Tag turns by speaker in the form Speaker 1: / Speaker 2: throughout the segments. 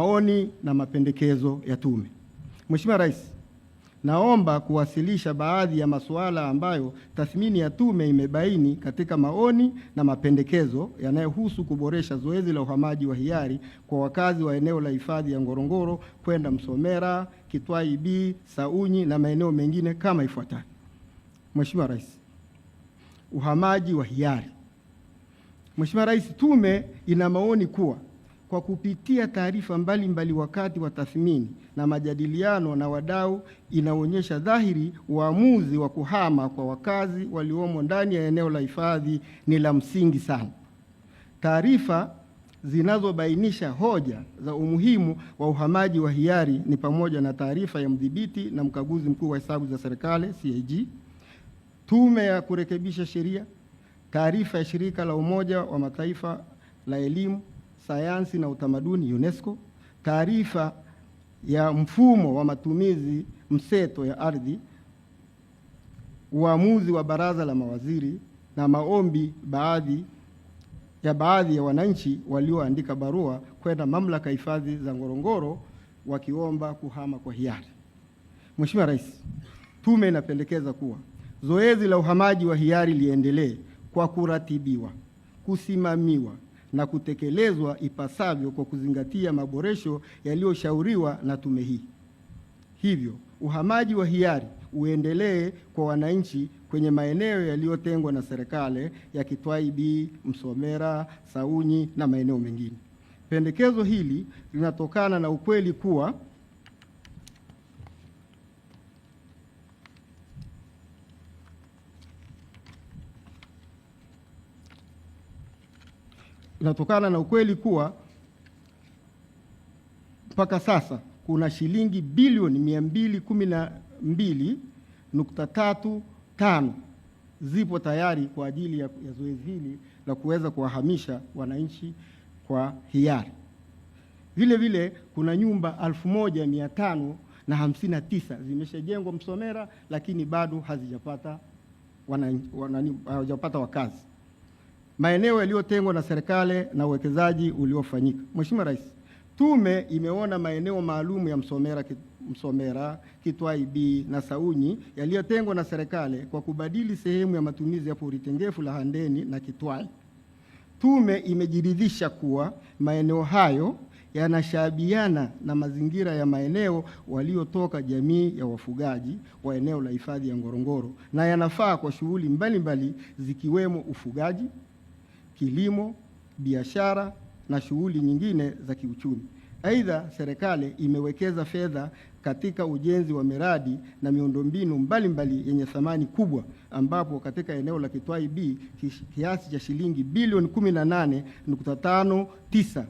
Speaker 1: Maoni na mapendekezo ya tume. Mheshimiwa Rais, naomba kuwasilisha baadhi ya masuala ambayo tathmini ya tume imebaini katika maoni na mapendekezo yanayohusu kuboresha zoezi la uhamaji wa hiari kwa wakazi wa eneo la hifadhi ya Ngorongoro kwenda Msomera, Kitwai B, Saunyi na maeneo mengine kama ifuatavyo. Mheshimiwa Rais, uhamaji wa hiari. Mheshimiwa Rais, tume ina maoni kuwa kwa kupitia taarifa mbalimbali wakati wa tathmini na majadiliano na wadau, inaonyesha dhahiri uamuzi wa kuhama kwa wakazi waliomo ndani ya eneo la hifadhi ni la msingi sana. Taarifa zinazobainisha hoja za umuhimu wa uhamaji wa hiari ni pamoja na taarifa ya mdhibiti na mkaguzi mkuu wa hesabu za serikali CAG, tume ya kurekebisha sheria, taarifa ya shirika la Umoja wa Mataifa la elimu, sayansi na utamaduni UNESCO, taarifa ya mfumo wa matumizi mseto ya ardhi, uamuzi wa baraza la mawaziri na maombi baadhi ya wananchi walioandika barua kwenda mamlaka hifadhi za Ngorongoro wakiomba kuhama kwa hiari. Mheshimiwa Rais, tume inapendekeza kuwa zoezi la uhamaji wa hiari liendelee kwa kuratibiwa, kusimamiwa na kutekelezwa ipasavyo kwa kuzingatia maboresho yaliyoshauriwa na tume hii. Hivyo, uhamaji wa hiari uendelee kwa wananchi kwenye maeneo yaliyotengwa na serikali ya Kitwai B, Msomera, Saunyi na maeneo mengine. Pendekezo hili linatokana na ukweli kuwa mpaka sasa kuna shilingi bilioni 212.35 zipo tayari kwa ajili ya zoezi hili la kuweza kuwahamisha wananchi kwa hiari. Vile vile kuna nyumba 1559 zimeshajengwa Msomera, lakini bado hazijapata wakazi. Maeneo yaliyotengwa na serikali na uwekezaji uliofanyika. Mheshimiwa Rais, tume imeona maeneo maalum ya Msomera, Kitwai B na Saunyi yaliyotengwa na serikali kwa kubadili sehemu ya matumizi ya pori tengefu la Handeni na Kitwai. Tume imejiridhisha kuwa maeneo hayo yanashabiana na mazingira ya maeneo waliotoka jamii ya wafugaji wa eneo la hifadhi ya Ngorongoro na yanafaa kwa shughuli mbalimbali zikiwemo ufugaji, kilimo, biashara na shughuli nyingine za kiuchumi. Aidha, serikali imewekeza fedha katika ujenzi wa miradi na miundombinu mbalimbali yenye thamani kubwa, ambapo katika eneo la Kitwai B kiasi cha shilingi bilioni 18.59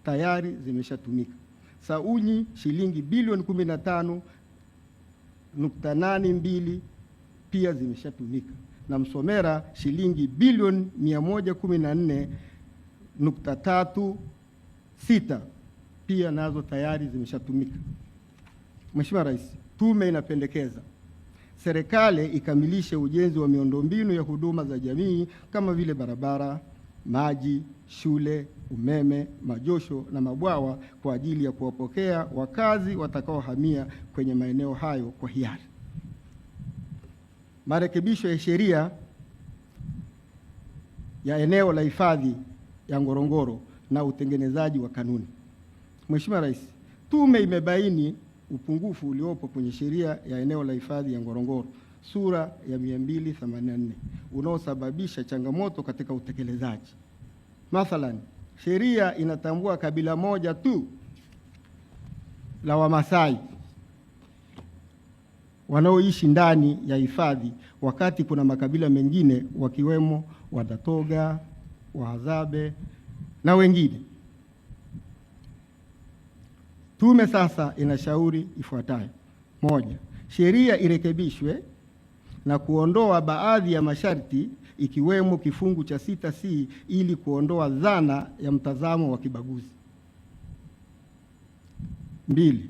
Speaker 1: tayari zimeshatumika. Saunyi shilingi bilioni 15.82 pia zimeshatumika, na Msomera shilingi bilioni 114.36 pia nazo tayari zimeshatumika. Mheshimiwa Rais, tume inapendekeza serikali ikamilishe ujenzi wa miundombinu ya huduma za jamii kama vile barabara, maji, shule, umeme, majosho na mabwawa kwa ajili ya kuwapokea wakazi watakaohamia kwenye maeneo hayo kwa hiari. Marekebisho ya sheria ya eneo la hifadhi ya Ngorongoro na utengenezaji wa kanuni. Mheshimiwa Rais, tume imebaini upungufu uliopo kwenye sheria ya eneo la hifadhi ya Ngorongoro sura ya 284 unaosababisha changamoto katika utekelezaji. Mathalan, sheria inatambua kabila moja tu la Wamasai wanaoishi ndani ya hifadhi, wakati kuna makabila mengine wakiwemo Wadatoga, Wahadzabe na wengine. Tume sasa inashauri ifuatayo: moja, sheria irekebishwe na kuondoa baadhi ya masharti ikiwemo kifungu cha 6C ili kuondoa dhana ya mtazamo wa kibaguzi. Mbili,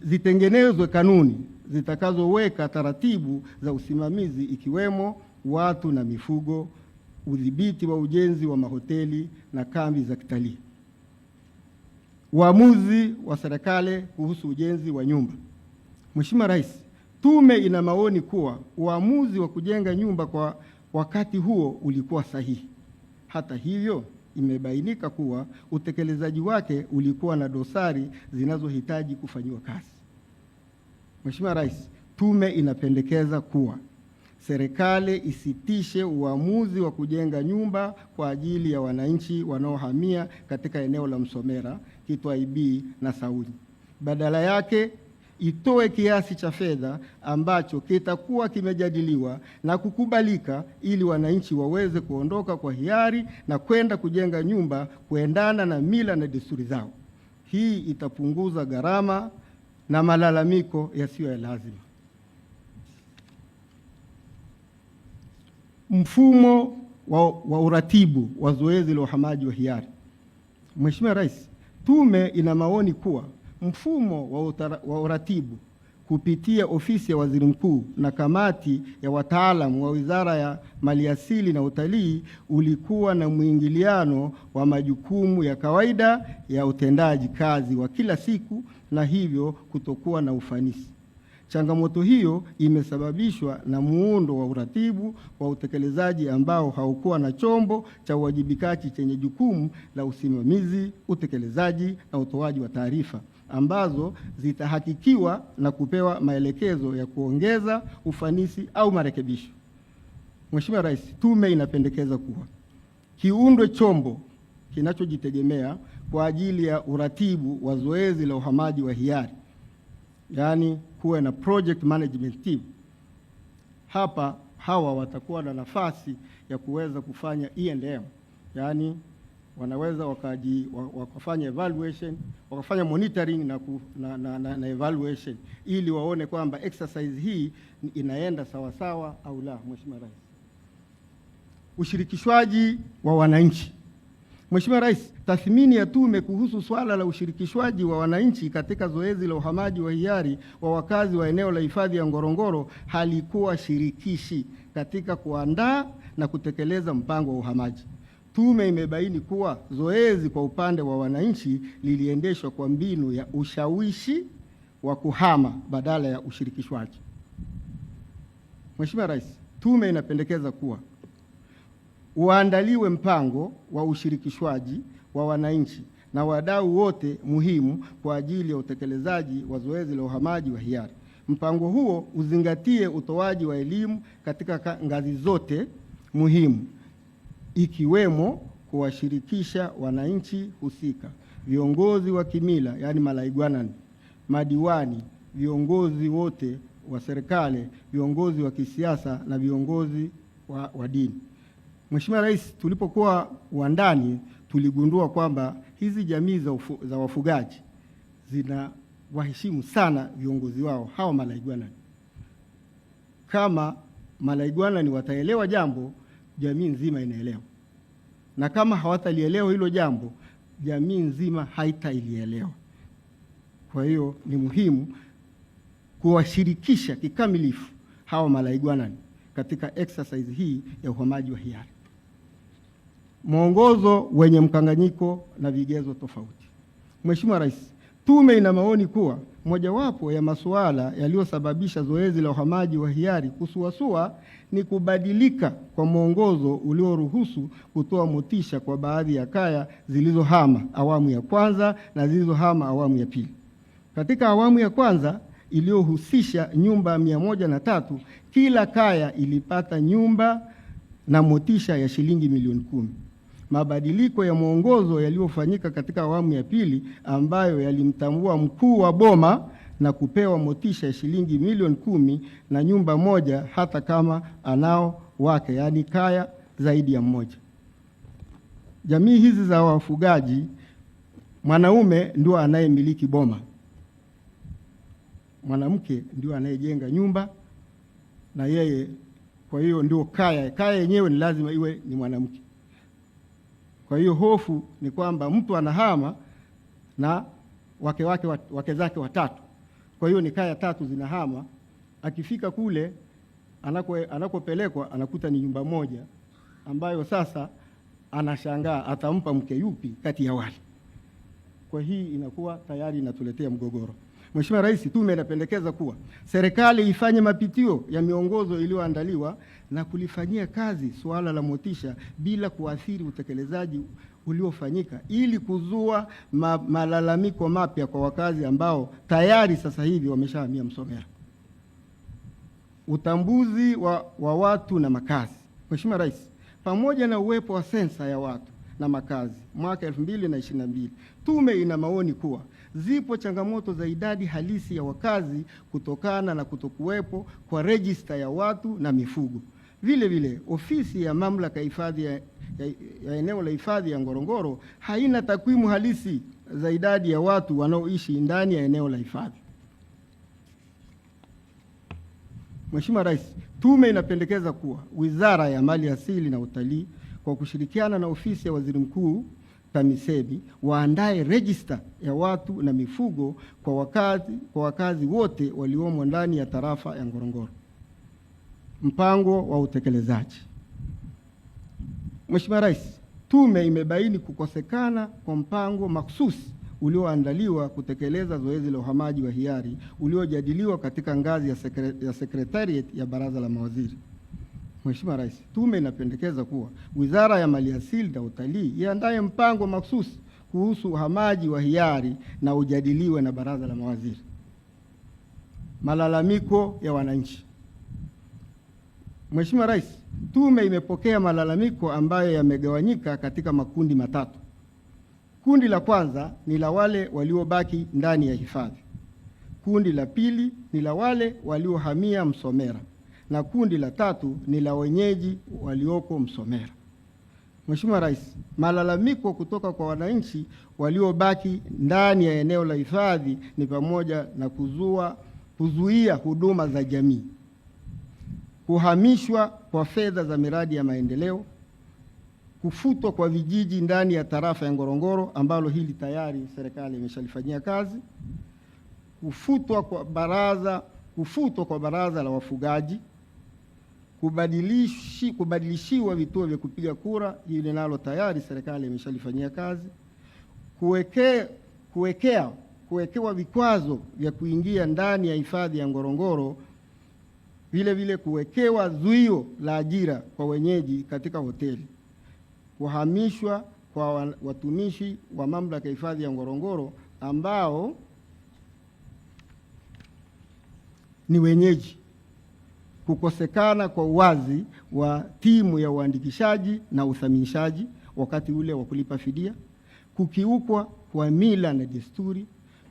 Speaker 1: zitengenezwe kanuni zitakazoweka taratibu za usimamizi ikiwemo watu na mifugo, udhibiti wa ujenzi wa mahoteli na kambi za kitalii. uamuzi wa serikali kuhusu ujenzi wa nyumba. Mheshimiwa Rais, tume ina maoni kuwa uamuzi wa kujenga nyumba kwa wakati huo ulikuwa sahihi. Hata hivyo, imebainika kuwa utekelezaji wake ulikuwa na dosari zinazohitaji kufanyiwa kazi. Mheshimiwa Rais, tume inapendekeza kuwa serikali isitishe uamuzi wa kujenga nyumba kwa ajili ya wananchi wanaohamia katika eneo la Msomera, Kitwaibii na Sauni. Badala yake itoe kiasi cha fedha ambacho kitakuwa kimejadiliwa na kukubalika ili wananchi waweze kuondoka kwa hiari na kwenda kujenga nyumba kuendana na mila na desturi zao. Hii itapunguza gharama na malalamiko yasiyo ya lazima. Mfumo wa uratibu wa zoezi la uhamaji wa hiari. Mheshimiwa Rais, tume ina maoni kuwa mfumo wa uratibu kupitia ofisi ya Waziri Mkuu na kamati ya wataalamu wa Wizara ya Maliasili na Utalii ulikuwa na mwingiliano wa majukumu ya kawaida ya utendaji kazi wa kila siku na hivyo kutokuwa na ufanisi. Changamoto hiyo imesababishwa na muundo wa uratibu wa utekelezaji ambao haukuwa na chombo cha uwajibikaji chenye jukumu la usimamizi, utekelezaji na utoaji wa taarifa ambazo zitahakikiwa na kupewa maelekezo ya kuongeza ufanisi au marekebisho. Mheshimiwa Rais, tume inapendekeza kuwa kiundwe chombo kinachojitegemea kwa ajili ya uratibu wa zoezi la uhamaji wa hiari, yaani kuwe na project management team. Hawa watakuwa na nafasi ya kuweza kufanya E&M, yaani wanaweza wakafanya evaluation, wakafanya monitoring na evaluation ili waone kwamba exercise hii inaenda sawa sawa au la. Mheshimiwa Rais, ushirikishwaji wa wananchi. Mheshimiwa Rais, tathmini ya tume kuhusu swala la ushirikishwaji wa wananchi katika zoezi la uhamaji wa hiari wa wakazi wa eneo la hifadhi ya Ngorongoro halikuwa shirikishi katika kuandaa na kutekeleza mpango wa uhamaji. Tume imebaini kuwa zoezi kwa upande wa wananchi liliendeshwa kwa mbinu ya ushawishi wa kuhama badala ya ushirikishwaji. Mheshimiwa Rais, tume inapendekeza kuwa uandaliwe mpango wa ushirikishwaji wa wananchi na wadau wote muhimu kwa ajili ya utekelezaji wa zoezi la uhamaji wa hiari. Mpango huo uzingatie utoaji wa elimu katika ngazi zote muhimu, ikiwemo kuwashirikisha wananchi husika, viongozi wa kimila, yaani malaigwanani, madiwani, viongozi wote wa serikali, viongozi wa kisiasa na viongozi wa dini. Mheshimiwa Rais, tulipokuwa uandani tuligundua kwamba hizi jamii za wafugaji zina waheshimu sana viongozi wao hawa malaigwanani. Kama malaigwanani wataelewa jambo, jamii nzima inaelewa, na kama hawatalielewa hilo jambo, jamii nzima haitailielewa. Kwa hiyo ni muhimu kuwashirikisha kikamilifu hawa malaigwanani katika exercise hii ya uhamaji wa hiari. Mwongozo wenye mkanganyiko na vigezo tofauti. Mheshimiwa Rais, tume ina maoni kuwa mojawapo ya masuala yaliyosababisha zoezi la uhamaji wa hiari kusuasua ni kubadilika kwa mwongozo ulioruhusu kutoa motisha kwa baadhi ya kaya zilizohama awamu ya kwanza na zilizohama awamu ya pili. Katika awamu ya kwanza iliyohusisha nyumba 103, kila kaya ilipata nyumba na motisha ya shilingi milioni 10. Mabadiliko ya mwongozo yaliyofanyika katika awamu ya pili ambayo yalimtambua mkuu wa boma na kupewa motisha ya shilingi milioni 10 na nyumba moja hata kama anao wake, yaani kaya zaidi ya mmoja. Jamii hizi za wafugaji, mwanaume ndio anayemiliki boma, mwanamke ndio anayejenga nyumba na yeye, kwa hiyo ndio kaya yenyewe ni lazima iwe ni mwanamke. Kwa hiyo hofu ni kwamba mtu anahama na wake zake watatu, kwa hiyo ni kaya 3 zinahama. Akifika kule anakopelekwa anakuta ni nyumba moja, ambayo sasa anashangaa atampa mke yupi kati ya wale. Kwa hii inakuwa tayari inatuletea mgogoro. Mheshimiwa Rais, tume inapendekeza kuwa serikali ifanye mapitio ya miongozo iliyoandaliwa na kulifanyia kazi suala la motisha bila kuathiri utekelezaji uliofanyika, ili kuzua malalamiko mapya kwa wakazi ambao tayari sasa hivi wameshahamia Msomera. Utambuzi wa watu na makazi. Mheshimiwa Rais, pamoja na uwepo wa sensa ya watu na makazi mwaka 2022, tume ina maoni kuwa zipo changamoto za idadi halisi ya wakazi kutokana na kutokuwepo kwa rejista ya watu na mifugo. Vile vile, ofisi ya mamlaka hifadhi ya eneo la hifadhi ya Ngorongoro haina takwimu halisi za idadi ya watu wanaoishi ndani ya eneo la hifadhi. Mheshimiwa Rais, tume inapendekeza kuwa Wizara ya Mali Asili na Utalii kwa kushirikiana na ofisi ya Waziri Mkuu TAMISEMI waandae rejista ya watu na mifugo kwa wakazi wote waliomo ndani ya tarafa ya Ngorongoro. Mpango wa utekelezaji. Mheshimiwa Rais, tume imebaini kukosekana kwa mpango makhsusi ulioandaliwa kutekeleza zoezi la uhamaji wa hiari uliojadiliwa katika ngazi ya Secretariat ya Baraza la Mawaziri. Mheshimiwa Rais, tume inapendekeza kuwa Wizara ya Maliasili na Utalii iandae mpango makhsusi kuhusu uhamaji wa hiari na ujadiliwe na Baraza la Mawaziri. Malalamiko ya wananchi. Mheshimiwa Rais, tume imepokea malalamiko ambayo yamegawanyika katika makundi matatu. Kundi la kwanza ni la wale waliobaki ndani ya hifadhi. Kundi la pili ni la wale waliohamia Msomera, na kundi la tatu ni la wenyeji walioko Msomera. Mheshimiwa Rais, malalamiko kutoka kwa wananchi waliobaki ndani ya eneo la hifadhi ni pamoja na kuzuia huduma za jamii, kuhamishwa kwa fedha za miradi ya maendeleo, kufutwa kwa vijiji ndani ya tarafa ya Ngorongoro ambalo hili tayari serikali imeshalifanyia kazi, kufutwa kwa baraza la wafugaji, kubadilishiwa vituo vya kupiga kura, hili nalo tayari serikali imeshalifanyia kazi, kuwekewa vikwazo vya kuingia ndani ya hifadhi ya Ngorongoro, vile vile kuwekewa zuio la ajira kwa wenyeji katika hoteli, kuhamishwa kwa watumishi wa mamlaka ya hifadhi ya Ngorongoro ambao ni wenyeji, kukosekana kwa uwazi wa timu ya uandikishaji na uthaminishaji wakati ule wa kulipa fidia, kukiukwa kwa mila na desturi,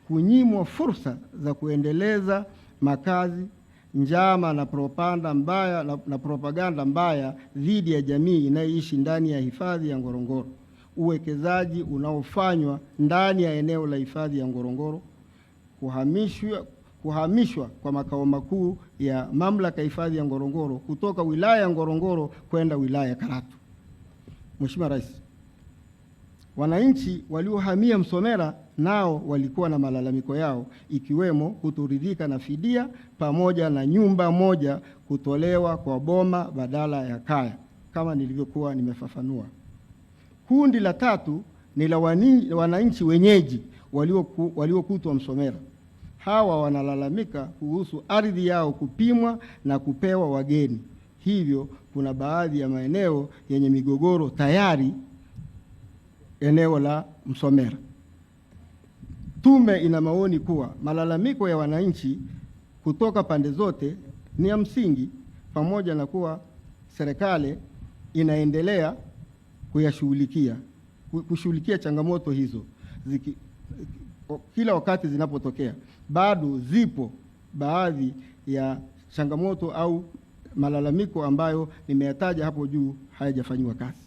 Speaker 1: kunyimwa fursa za kuendeleza makazi, njama na propaganda mbaya dhidi ya jamii inayoishi ndani ya hifadhi ya Ngorongoro, uwekezaji unaofanywa ndani ya eneo la hifadhi ya Ngorongoro, kuhamishwa kwa makao makuu ya mamlaka ya hifadhi ya Ngorongoro kutoka wilaya ya Ngorongoro kwenda wilaya ya Karatu. Mheshimiwa Rais, wananchi waliohamia Msomera nao walikuwa na malalamiko yao, ikiwemo kutoridhika na fidia pamoja na nyumba moja kutolewa kwa boma badala ya kaya kama nilivyokuwa nimefafanua. Kundi la tatu ni la wananchi wenyeji waliokutwa Msomera. Hawa wanalalamika kuhusu ardhi yao kupimwa na kupewa wageni. Hivyo kuna baadhi ya maeneo yenye migogoro tayari eneo la Msomera. Tume ina maoni kuwa malalamiko ya wananchi kutoka pande zote ni ya msingi, pamoja na kuwa serikali inaendelea kushughulikia changamoto hizo kila wakati zinapotokea. Bado zipo baadhi ya changamoto au malalamiko ambayo nimeyataja hapo juu hayajafanywa kazi.